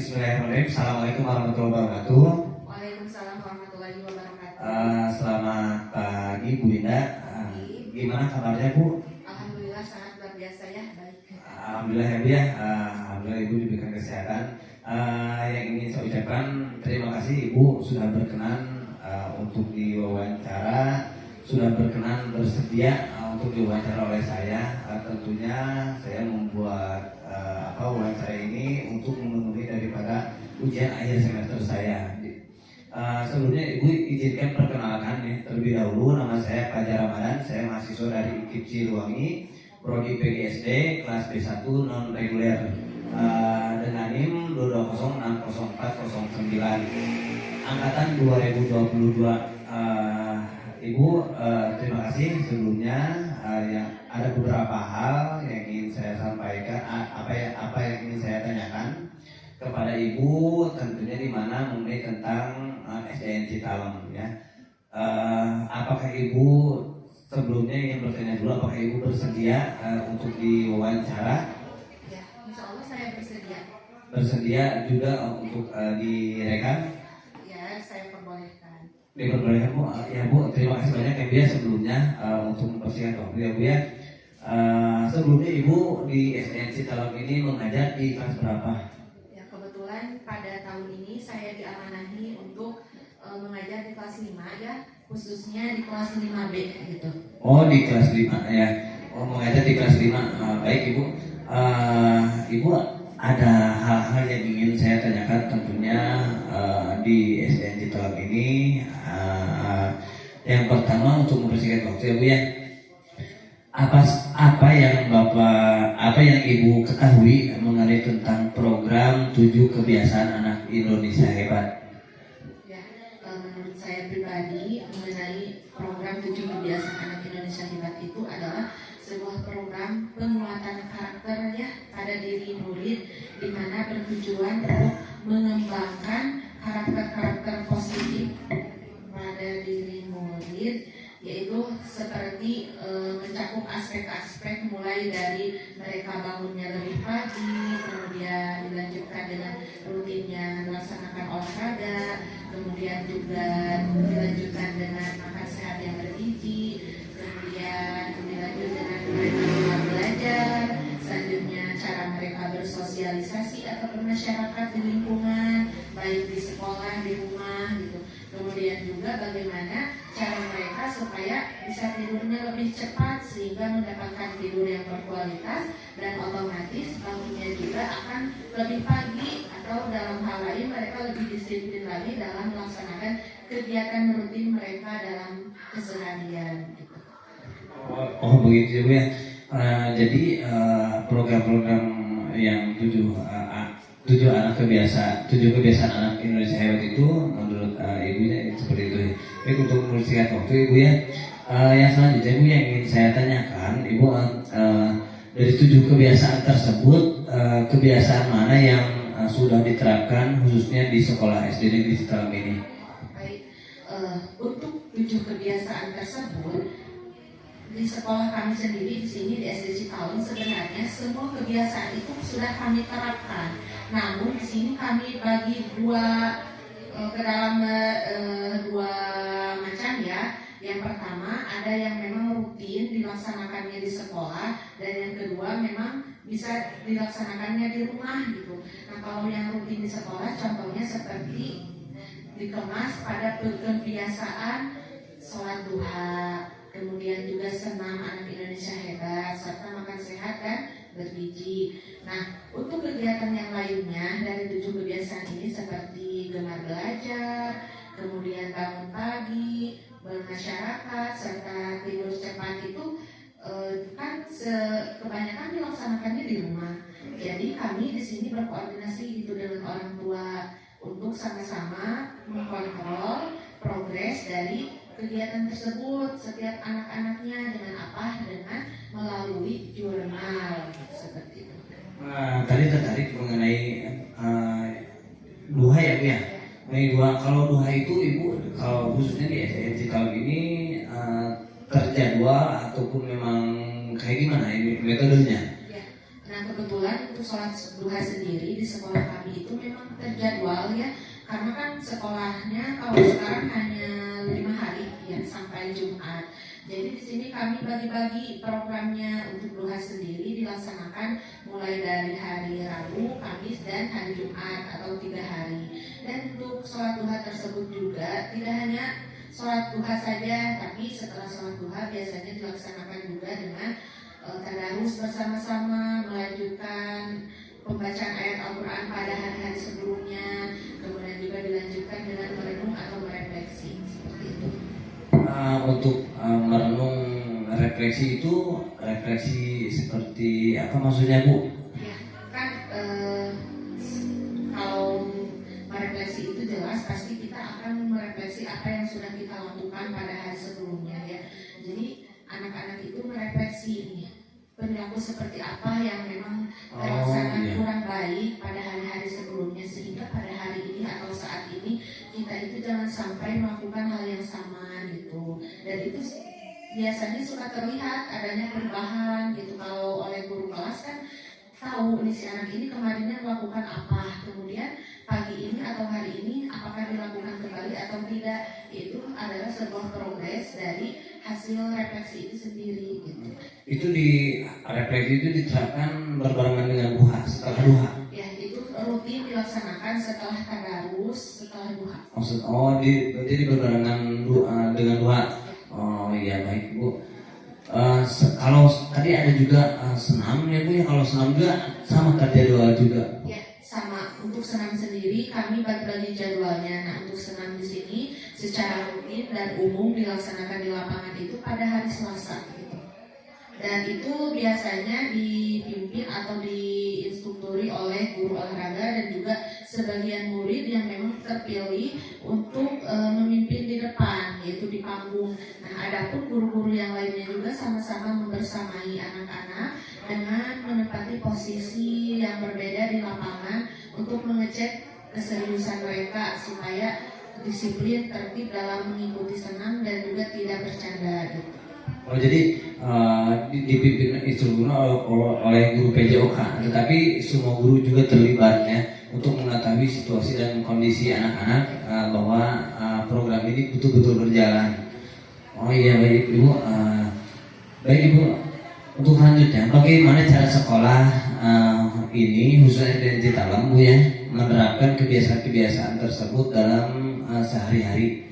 Bismillahirrahmanirrahim. Assalamualaikum warahmatullahi wabarakatuh. Waalaikumsalam warahmatullahi wabarakatuh. Selamat pagi Bu Dinda. Gimana kabarnya Bu? Alhamdulillah sangat luar biasa ya, baik. Alhamdulillah ya Bu ya. Alhamdulillah Ibu diberikan kesehatan. Yang ingin saya ucapkan terima kasih Ibu sudah berkenan untuk diwawancara, sudah berkenan bersedia untuk diwawancara oleh saya. Tentunya saya membuat wawancara ini untuk memenuhi daripada ujian akhir semester saya. Sebelumnya Ibu izinkan perkenalkan nih terlebih dahulu, nama saya Fajar Ramadan, saya mahasiswa dari IKIP Siliwangi, Prodi PGSD kelas B1 non reguler dengan NIM 220600409 angkatan 2022. Ibu terima kasih sebelumnya. Yang ada beberapa hal yang ingin saya sampaikan, apa yang ingin saya tanyakan kepada Ibu, tentunya di mana mengenai tentang SDN Citalem ya. Apakah Ibu sebelumnya ingin bertanya dulu, apakah Ibu bersedia untuk diwawancara? Ya, insya Allah saya bersedia. Bersedia juga untuk direkam? Ya, saya perbolehkan. Diperbolehkan Bu. Ya Bu, terima kasih banyak ya Bu ya sebelumnya untuk mempersingkat waktu ya Bu ya. Sebelumnya Ibu di SDN Citalem ini mengajar di kelas berapa? Ya, kebetulan pada tahun ini saya diamanahi untuk mengajar di kelas 5 ya, khususnya di kelas 5B gitu. Oh, di kelas 5 ya. Oh, mengajar di kelas 5. Baik Ibu. Ibu ada hal-hal yang ingin saya tanyakan tentunya di SDN Citalem ini. Yang pertama untuk mempersingkat waktu ya Bu ya. Apa yang Ibu ketahui mengenai tentang program 7 kebiasaan anak Indonesia hebat? Ya, menurut saya pribadi mengenai program 7 kebiasaan anak Indonesia hebat itu adalah sebuah program penguatan karakter ya pada diri murid, di mana bertujuan untuk mengembangkan karakter-karakter positif pada diri murid, yaitu seperti mencakup aspek-aspek mulai dari mereka bangunnya lebih pagi, kemudian dilanjutkan dengan rutinnya melaksanakan olahraga, kemudian juga dilanjutkan dengan makan sehat yang bergizi, kemudian dilanjut dengan mereka belajar, selanjutnya cara mereka bersosialisasi atau bermasyarakat di lingkungan, baik di sekolah, di rumah gitu. Kemudian juga bagaimana cara mereka supaya bisa tidurnya lebih cepat sehingga mendapatkan tidur yang berkualitas, dan otomatis bangunnya juga akan lebih pagi, atau dalam hal lain mereka lebih disiplin lagi dalam melaksanakan kegiatan rutin mereka dalam keseharian gitu. Oh begitu Bu ya. Jadi program-program yang 7 kebiasaan anak Indonesia hebat itu menurut Ibunya seperti itu. Baik, untuk mempersingkat waktu Ibu ya. Yang selanjutnya Ibu yang ingin saya tanyakan, Ibu dari 7 kebiasaan tersebut kebiasaan mana yang sudah diterapkan khususnya di sekolah SD Negeri Citalem ini? Baik, untuk 7 kebiasaan tersebut di sekolah kami sendiri di sini di SD Citalem sebenarnya semua kebiasaan itu sudah kami terapkan. Namun di sini kami bagi ke dalam dua macam ya. Yang pertama ada yang memang rutin dilaksanakannya di sekolah, dan yang kedua memang bisa dilaksanakannya di rumah gitu. Nah, kalau yang rutin di sekolah contohnya seperti dikemas pada kebiasaan sholat duha, kemudian juga senam anak Indonesia hebat, serta makan sehat dan bergizi. Nah, untuk kegiatan yang lainnya dari 7 kebiasaan ini seperti gemar belajar, kemudian bangun pagi, bermasyarakat, serta tidur cepat itu kan kebanyakan dilaksanakannya di rumah. Jadi kami di sini berkoordinasi gitu dengan orang tua untuk sama-sama mengkontrol progres dari kegiatan tersebut setiap anak-anaknya dengan apa? Dengan melalui jurnal seperti itu. Tadi tertarik mengenai duha ya Bu ya. Kalau duha itu Ibu kalau khususnya di SDN Citalem ini terjadwal ataupun memang kayak gimana ini metodenya? Ya. Nah, kebetulan untuk sholat duha sendiri di sekolah kami itu memang terjadwal ya, karena kan sekolahnya kalau sekarang hanya 5 hari ya sampai Jumat. Jadi di sini kami bagi-bagi programnya untuk duha sendiri dilaksanakan mulai dari hari Rabu, Kamis, dan hari Jumat atau 3 hari. Dan untuk sholat duha tersebut juga tidak hanya sholat duha saja, tapi setelah sholat duha biasanya dilaksanakan juga dengan tadarus bersama-sama, melanjutkan pembacaan ayat Al-Quran pada hari-hari sebelumnya, kemudian juga dilanjutkan dengan merenung atau merefleksi seperti itu. Untuk merenung refleksi itu refleksi seperti apa maksudnya Bu? Ya, kan kalau merefleksi itu jelas pasti kita akan merefleksi apa yang sudah kita lakukan pada hari sebelumnya ya. Jadi anak-anak itu merefleksi perilaku seperti apa yang memang terlaksana kurang baik pada hari-hari sebelumnya, sehingga pada hari ini atau saat ini kita itu jangan sampai melakukan hal yang sama gitu. Dan itu biasanya suka terlihat adanya perubahan gitu. Kalau oleh guru kelas kan tahu nih si anak ini kemarinnya melakukan apa, kemudian pagi ini atau hari ini apakah dilakukan kembali atau tidak. Itu adalah sebuah progres dari hasil refleksi itu sendiri gitu. Itu di refleksi itu diterapkan berbarengan dengan duha, setelah duha. Ya, itu rutin dilaksanakan setelah tadarus, setelah duha. Jadi berbarengan dengan duha. Oh iya, baik Bu. Kalau tadi ada juga senam ya Bu ya, kalau senam juga sama jadwal juga. Ya, sama. Untuk senam sendiri kami bagi-bagi jadwalnya. Nah, untuk senam di sini secara rutin dan umum dilaksanakan di lapangan itu pada hari Selasa gitu. Dan itu biasanya dipimpin atau diinstrukturi oleh guru olahraga dan juga sebagian murid yang memang terpilih untuk memimpin di depan, yaitu di panggung. Nah, adapun guru-guru yang lainnya juga sama-sama membersamai anak-anak dengan menempati posisi yang berbeda di lapangan untuk mengecek keseriusan mereka supaya disiplin, tertib dalam mengikuti senam dan juga tidak bercanda gitu. Oh jadi dipimpin instruksinya oleh guru PJOK, tetapi semua guru juga terlibat ya untuk mengetahui situasi dan kondisi anak-anak bahwa program ini betul-betul berjalan. Oh iya baik Ibu, baik Ibu. Untuk selanjutnya, bagaimana cara sekolah ini khususnya di Citalam Bu ya menerapkan kebiasaan-kebiasaan tersebut dalam sehari-hari?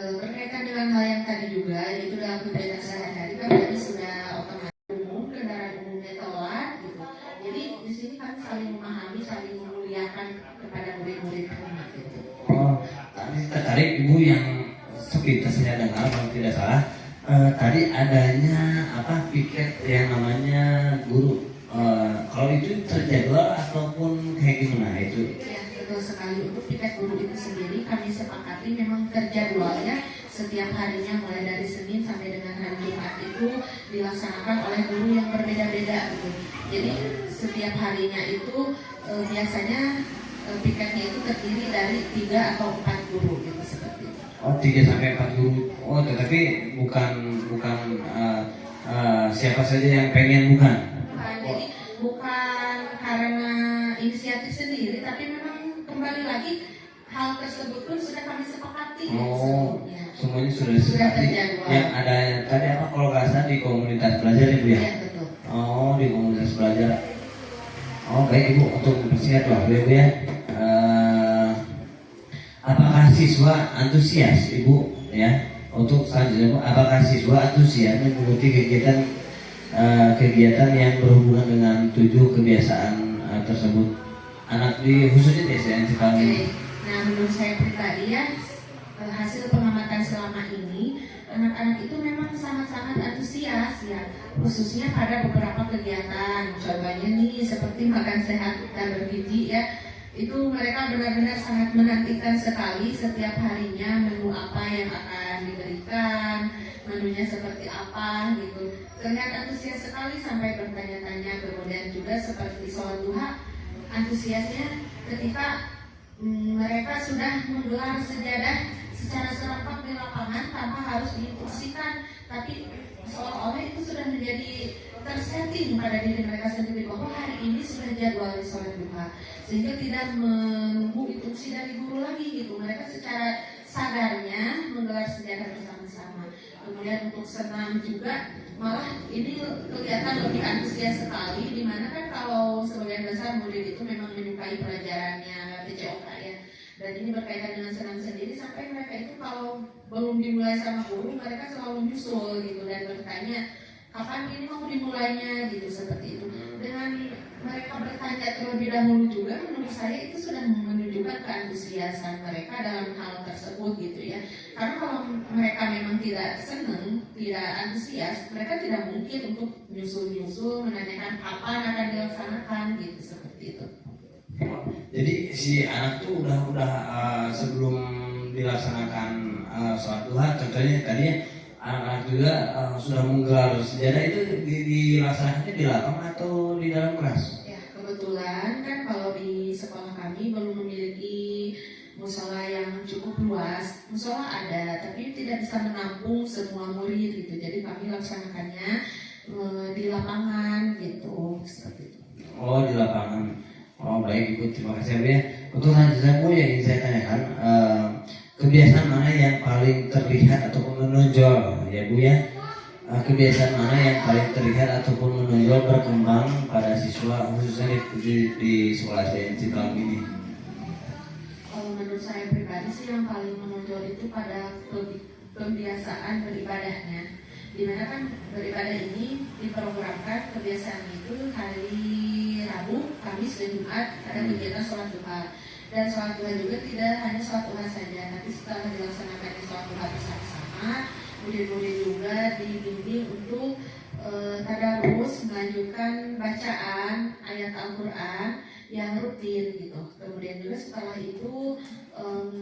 Berkaitan dengan hal yang tadi juga, yaitu dalam kegiatan sehari-hari kan tadi sudah otomatis umum, kendaraan umumnya telat gitu. Jadi di sini kan saling memahami, saling memuliakan kepada murid-murid rumah gitu. Oh, tadi tertarik Ibu yang sepintas saya dengar kalau tidak salah, tadi adanya piket yang namanya guru. Kalau itu terjadwal ataupun kayak gimana itu? Ya, betul sekali. Untuk piket guru itu sendiri kami sepakati memang terjadwalnya setiap harinya mulai dari Senin sampai dengan hari Jumat itu dilaksanakan oleh guru yang berbeda-beda gitu. Jadi setiap harinya itu biasanya piketnya itu terdiri dari 3 atau 4 guru gitu seperti itu. Oh 3 sampai 4 guru. Oh tetapi bukan siapa saja yang pengen bukan? Jadi bukan karena inisiatif sendiri, tapi memang kembali lagi hal tersebut pun sudah kami sepakati sebelumnya. Semuanya sudah terjadwal. Yang ada tadi kalau nggak salah di komunitas belajar Ibu ya? Iya betul. Oh di komunitas belajar. Oh baik Ibu, untuk mempersiap Ibu ya. Apakah siswa antusias Ibu ya? Untuk selanjutnya apakah siswa antusias mengikuti kegiatan yang berhubungan dengan 7 kebiasaan tersebut, anak di khususnya di SDN Citarum? Nah menurut saya pribadi ya, hasil pengamatan selama ini anak-anak itu memang sangat-sangat antusias ya, khususnya pada beberapa kegiatan. Contohnya nih seperti makan sehat dan bergizi ya, itu mereka benar-benar sangat menantikan sekali setiap harinya menu apa yang akan diberikan, menunya seperti apa gitu. Terlihat antusias sekali sampai bertanya-tanya. Kemudian juga seperti sholat duha, antusiasnya ketika mereka sudah menggelar sejadah secara serentak di lapangan tanpa harus diinstruksikan, tapi seolah-olah itu sudah menjadi tersetting pada diri mereka sendiri bahwa hari ini sudah jadwal sholat duha, sehingga tidak menunggu instruksi dari guru lagi gitu. Mereka secara sadarnya menggelar sejadah bersama-sama. Kemudian untuk senam juga malah ini kelihatan lebih antusias sekali, dimana kan kalau sebagian besar murid itu memang menyukai pelajarannya TCOK ya, dan ini berkaitan dengan senam sendiri, sampai mereka itu kalau belum dimulai sama guru mereka selalu nyusul gitu dan bertanya kapan ini mau dimulainya gitu, seperti itu. Dengan mereka bertanya terlebih dahulu juga, menurut saya itu sudah menunjukkan keantusiasan mereka dalam hal tersebut gitu ya. Karena kalau mereka memang tidak senang, tidak antusias, mereka tidak mungkin untuk nyusul-nyusul menanyakan kapan akan dilaksanakan gitu, seperti itu. Jadi si anak tuh udah sebelum dilaksanakan sholat duha, contohnya tadi anak-anak juga sudah menggelar sejadah, itu dilaksanakannya di lapangan atau di dalam kelas? Ya, kebetulan kan kalau di sekolah kami belum memiliki musola yang cukup luas. Musola ada, tapi tidak bisa menampung semua murid gitu. Jadi kami laksanakannya di lapangan gitu, seperti itu. Oh, di lapangan. Oh, baik Ibu, terima kasih Bu ya. Untuk selanjutnya Bu, yang ingin saya tanyakan, kebiasaan mana yang paling terlihat ataupun menonjol ya Bu ya? Kebiasaan mana yang paling terlihat ataupun menonjol berkembang pada siswa khususnya di sekolah SDN Citraum ini? Menurut saya pribadi sih yang paling menonjol itu pada kebiasaan beribadahnya. Dimana kan beribadah ini diprogramkan kebiasaan itu hari Rabu, Kamis, dan Jumat ada kegiatan sholat duha. Dan sholat duha juga tidak hanya sholat duha saja, tapi setelah dilaksanakan sholat duha bersama-sama, murid-murid juga dibimbing untuk tadarus, melanjutkan bacaan ayat Al-Quran yang rutin gitu. Kemudian juga setelah itu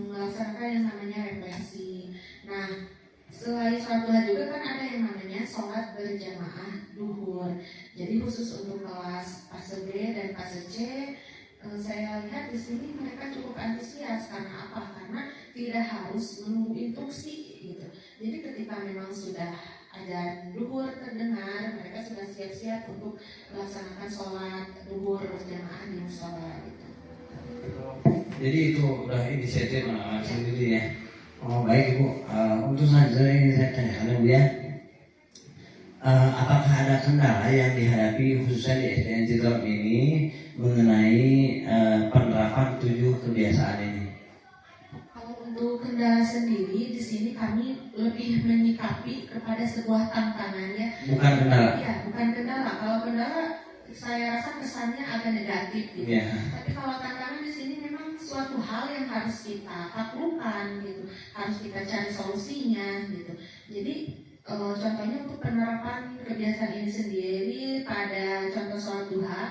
melaksanakan yang namanya refleksi. Nah, selain sholat duha juga kan ada yang namanya sholat berjamaah duhur. Jadi khusus untuk kelas fase B dan fase C, saya lihat di sini mereka cukup antusias. Karena apa? Karena tidak harus menunggu instruksi gitu. Jadi ketika memang sudah azan duhur terdengar, mereka sudah siap-siap untuk melaksanakan sholat duhur berjamaah di musola gitu. Jadi itu udah inisiatif anak-anak sendiri ya. Oh baik Ibu, untuk selanjutnya yang saya tanyakan Bu ya, apakah ada kendala yang dihadapi khususnya di SDN Citraum ini mengenai penerapan 7 kebiasaan ini? Kalau untuk kendala sendiri di sini kami lebih menyikapi kepada sebuah tantangan ya. Bukan kendala? Iya, bukan kendala. Kalau kendala saya rasa kesannya agak negatif gitu. Yeah. Tapi kalau tantangan di sini memang suatu hal yang harus kita taklukkan gitu, harus kita cari solusinya gitu. Jadi contohnya untuk penerapan kebiasaan ini sendiri pada contoh sholat duha,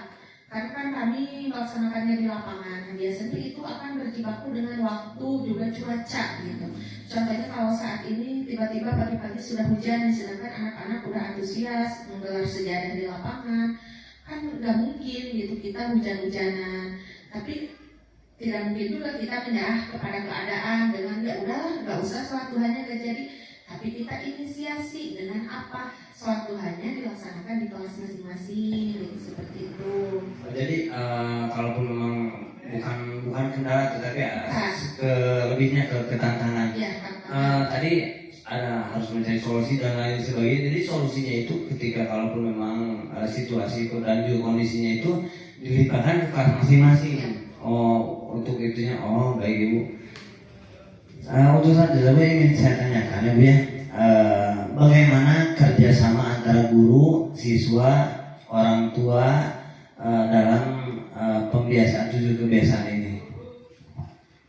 karena kan kami melaksanakannya di lapangan, biasanya itu akan berjibaku dengan waktu juga cuaca gitu. Contohnya kalau saat ini tiba-tiba pagi-pagi sudah hujan, sedangkan anak-anak udah antusias menggelar sejadah di lapangan, kan nggak mungkin gitu kita hujan-hujanan. Tapi tidak mungkin juga kita menyerah kepada keadaan dengan ya udahlah nggak usah sholat duhanya nggak jadi. Tapi kita inisiasi dengan apa? Sholat duhanya dilaksanakan di kelas masing-masing gitu, seperti itu. Jadi kalaupun memang bukan kendala tetapi lebihnya ke tantangan. Ya, tadi ada harus mencari solusi dan lain sebagainya. Jadi solusinya itu ketika kalaupun memang situasi dan juga kondisinya itu dilimpahkan ke kelas masing-masing. Ya. Oh untuk itunya, oh baik Ibu. Untuk selanjutnya ingin saya tanyakan ya Bu ya, bagaimana kerjasama antara guru, siswa, orang tua dalam pembiasaan 7 kebiasaan ini?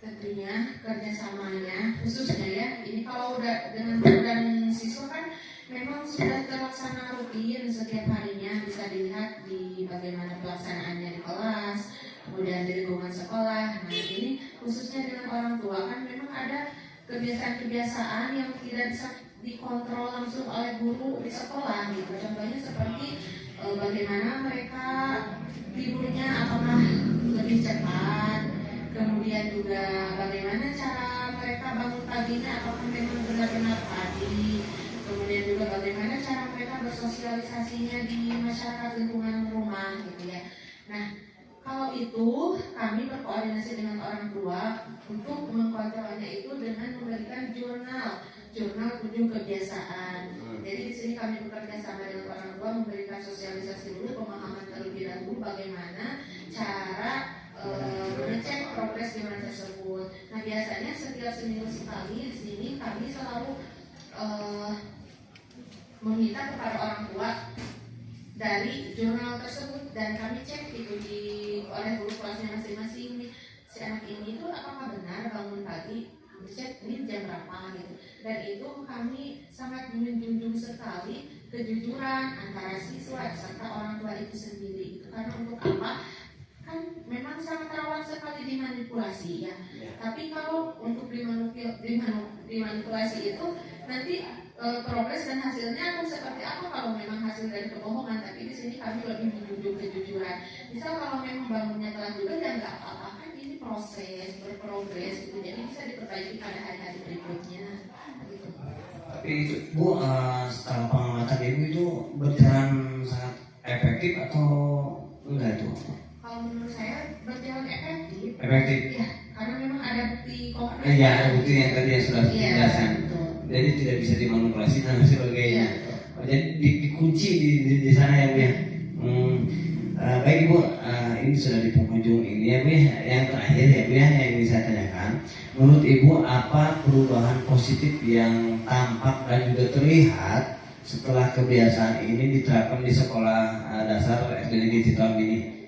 Tentunya kerjasamanya khususnya ya, ini kalau udah dengan guru dan siswa kan memang sudah terlaksana rutin setiap harinya, bisa dilihat di bagaimana pelaksanaannya di kelas, kemudian di lingkungan sekolah. Nah ini khususnya dengan orang tua kan memang ada kebiasaan-kebiasaan yang tidak bisa dikontrol langsung oleh guru di sekolah gitu. Contohnya seperti bagaimana mereka tidurnya apakah lebih cepat, kemudian juga bagaimana cara mereka bangun paginya apakah memang benar-benar pagi, kemudian juga bagaimana cara mereka bersosialisasinya di masyarakat lingkungan rumah gitu ya. Nah, kalau itu kami berkoordinasi dengan orang tua untuk mengkontrolnya itu dengan memberikan jurnal 7 kebiasaan. Jadi di sini kami bekerja sama dengan orang tua memberikan sosialisasi dulu, pemahaman terlebih dahulu bagaimana cara mengecek progres jurnal tersebut. Nah, biasanya setiap seminggu sekali di sini kami selalu meminta kepada orang tua dari jurnal tersebut dan kami cek itu oleh guru kelasnya masing-masing. Si anak ini itu apakah benar bangun pagi, cek ini jam berapa gitu. Dan itu kami sangat menjunjung sekali kejujuran antara siswa serta orang tua itu sendiri. Itu karena untuk apa? Kan memang sangat rawan sekali dimanipulasi ya. Tapi kalau untuk dimanipulasi itu nanti progres dan hasilnya akan seperti apa kalau memang hasil dari kebohongan. Tapi di sini kami lebih menjunjung kejujuran. Misal kalau memang bangunnya telah juga ya nggak apa-apa, kan ini proses berprogres gitu. Jadi bisa diperbaiki pada hari-hari berikutnya. Gitu. Tapi Bu, setelah pengamatan Ibu itu berjalan sangat efektif atau enggak itu? Kalau menurut saya berjalan efektif. Efektif. Ya, karena memang ada bukti konkret. Iya, ada bukti yang tadi yang sudah dijelaskan. Jadi tidak bisa dimanipulasi dan sebagainya. Jadi dikunci di sana ya Bu ya. Baik Bu, ini sudah di penghujung ini ya Bu ya. Yang terakhir ya Bu ya, yang ingin saya tanyakan, menurut Ibu apa perubahan positif yang tampak dan juga terlihat setelah kebiasaan ini diterapkan di sekolah dasar SD Negeri Citarum ini?